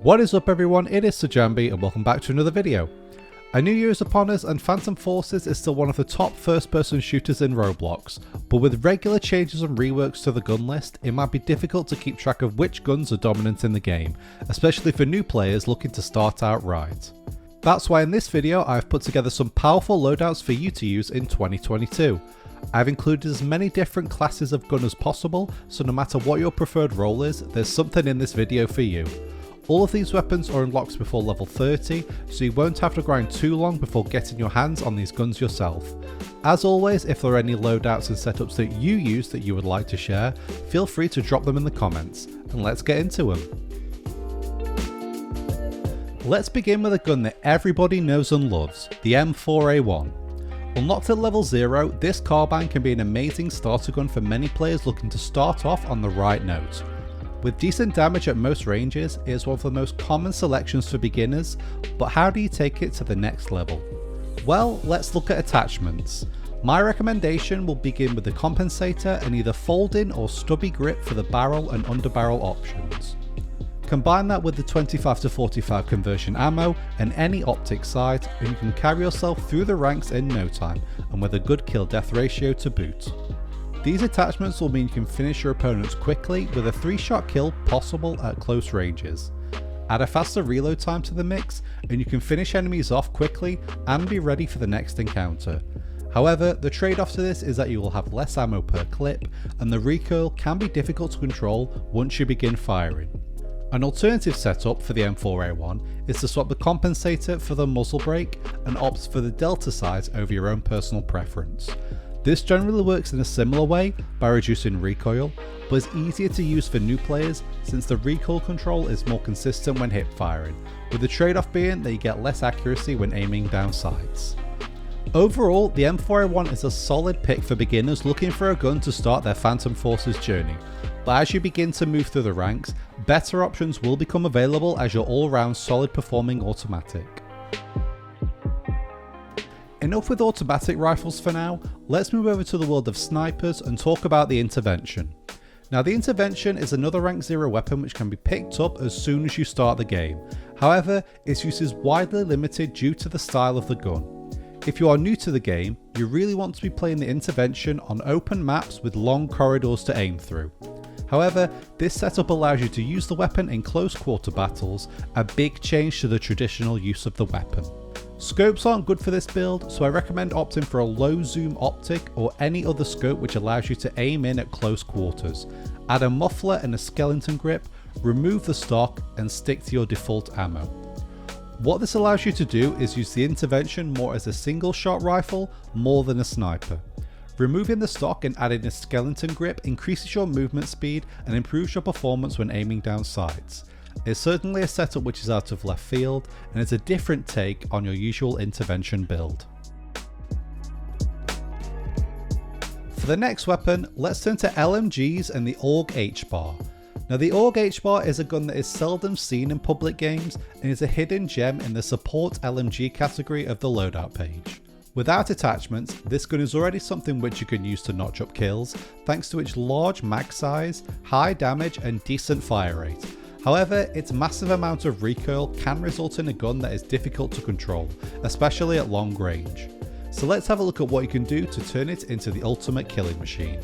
What is up everyone, it is Sajambi and welcome back to another video. A new year is upon us and Phantom Forces is still one of the top first person shooters in Roblox, but with regular changes and reworks to the gun list, it might be difficult to keep track of which guns are dominant in the game, especially for new players looking to start out right. That's why in this video I've put together some powerful loadouts for you to use in 2022. I've included as many different classes of gun as possible, so no matter what your preferred role is, there's something in this video for you. All of these weapons are unlocked before level 30, so you won't have to grind too long before getting your hands on these guns yourself. As always, if there are any loadouts and setups that you use that you would like to share, feel free to drop them in the comments, and let's get into them. Let's begin with a gun that everybody knows and loves, the M4A1. Unlocked at level 0, this carbine can be an amazing starter gun for many players looking to start off on the right note. With decent damage at most ranges, it is one of the most common selections for beginners, but how do you take it to the next level? Well, let's look at attachments. My recommendation will begin with the compensator and either folding or stubby grip for the barrel and underbarrel options. Combine that with the 25-45 conversion ammo and any optic sight and you can carry yourself through the ranks in no time, and with a good kill death ratio to boot. These attachments will mean you can finish your opponents quickly with a 3-shot kill possible at close ranges. Add a faster reload time to the mix and you can finish enemies off quickly and be ready for the next encounter. However, the trade-off to this is that you will have less ammo per clip and the recoil can be difficult to control once you begin firing. An alternative setup for the M4A1 is to swap the compensator for the muzzle brake and opt for the delta size over your own personal preference. This generally works in a similar way by reducing recoil, but is easier to use for new players since the recoil control is more consistent when hip firing, with the trade-off being that you get less accuracy when aiming down sights. Overall, the M4A1 is a solid pick for beginners looking for a gun to start their Phantom Forces journey, but as you begin to move through the ranks, better options will become available as your all-round solid performing automatic. Enough with automatic rifles for now, let's move over to the world of snipers and talk about the Intervention. Now the Intervention is another rank 0 weapon which can be picked up as soon as you start the game. However, its use is widely limited due to the style of the gun. If you are new to the game, you really want to be playing the Intervention on open maps with long corridors to aim through. However, this setup allows you to use the weapon in close quarter battles, a big change to the traditional use of the weapon. Scopes aren't good for this build, so I recommend opting for a low zoom optic or any other scope which allows you to aim in at close quarters. Add a muffler and a skeleton grip, remove the stock and stick to your default ammo. What this allows you to do is use the Intervention more as a single shot rifle more than a sniper. Removing the stock and adding a skeleton grip increases your movement speed and improves your performance when aiming down sights. It's certainly a setup which is out of left field and it's a different take on your usual Intervention build. For the next weapon, let's turn to LMGs and the AUG HBAR. Now the AUG HBAR is a gun that is seldom seen in public games and is a hidden gem in the support LMG category of the loadout page. Without attachments, this gun is already something which you can use to notch up kills thanks to its large mag size, high damage and decent fire rate. However, its massive amount of recoil can result in a gun that is difficult to control, especially at long range. So let's have a look at what you can do to turn it into the ultimate killing machine.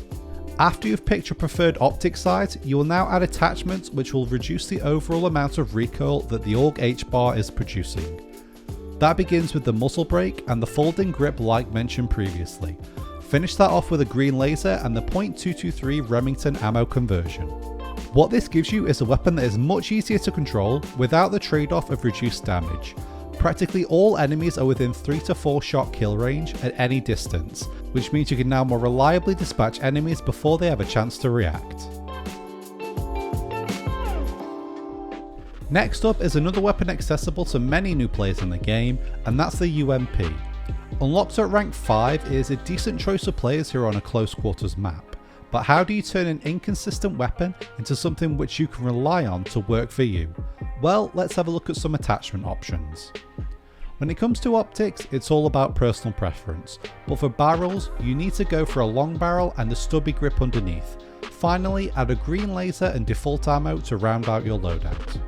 After you've picked your preferred optic sight, you will now add attachments which will reduce the overall amount of recoil that the AUG HBAR is producing. That begins with the muzzle brake and the folding grip like mentioned previously. Finish that off with a green laser and the .223 Remington ammo conversion. What this gives you is a weapon that is much easier to control without the trade-off of reduced damage. Practically all enemies are within 3 to 4 shot kill range at any distance, which means you can now more reliably dispatch enemies before they have a chance to react. Next up is another weapon accessible to many new players in the game, and that's the UMP. Unlocked at rank 5, it is a decent choice of players who are on a close quarters map. But how do you turn an inconsistent weapon into something which you can rely on to work for you? Well, let's have a look at some attachment options. When it comes to optics, it's all about personal preference, but for barrels, you need to go for a long barrel and a stubby grip underneath. Finally, add a green laser and default ammo to round out your loadout.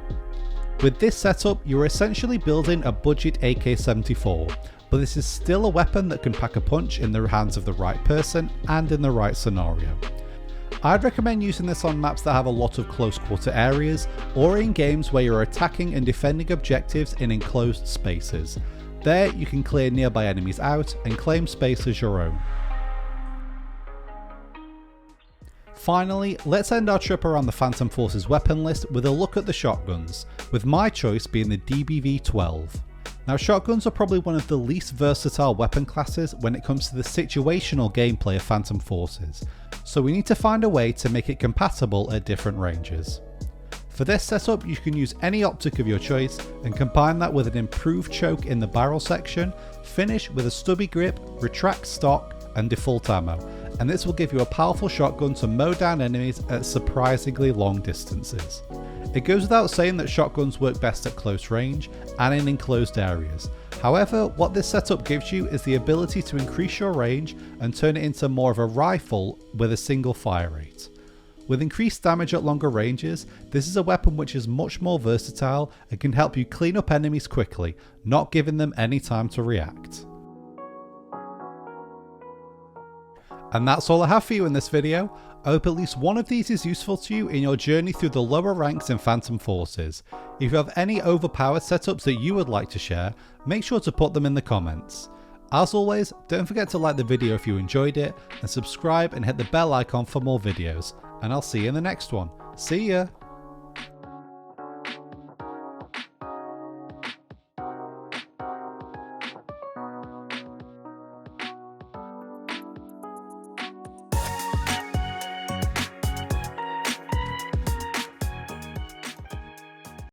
With this setup, you are essentially building a budget AK-74, but this is still a weapon that can pack a punch in the hands of the right person and in the right scenario. I'd recommend using this on maps that have a lot of close quarter areas, or in games where you're attacking and defending objectives in enclosed spaces. There you can clear nearby enemies out and claim space as your own. Finally, let's end our trip around the Phantom Forces weapon list with a look at the shotguns, with my choice being the DBV-12. Now, shotguns are probably one of the least versatile weapon classes when it comes to the situational gameplay of Phantom Forces, so we need to find a way to make it compatible at different ranges. For this setup, you can use any optic of your choice and combine that with an improved choke in the barrel section, finish with a stubby grip, retract stock and default ammo, and this will give you a powerful shotgun to mow down enemies at surprisingly long distances. It goes without saying that shotguns work best at close range and in enclosed areas. However, what this setup gives you is the ability to increase your range and turn it into more of a rifle with a single fire rate. With increased damage at longer ranges, this is a weapon which is much more versatile and can help you clean up enemies quickly, not giving them any time to react. And that's all I have for you in this video. I hope at least one of these is useful to you in your journey through the lower ranks in Phantom Forces. If you have any overpowered setups that you would like to share, make sure to put them in the comments. As always, don't forget to like the video if you enjoyed it, and subscribe and hit the bell icon for more videos, and I'll see you in the next one. See ya!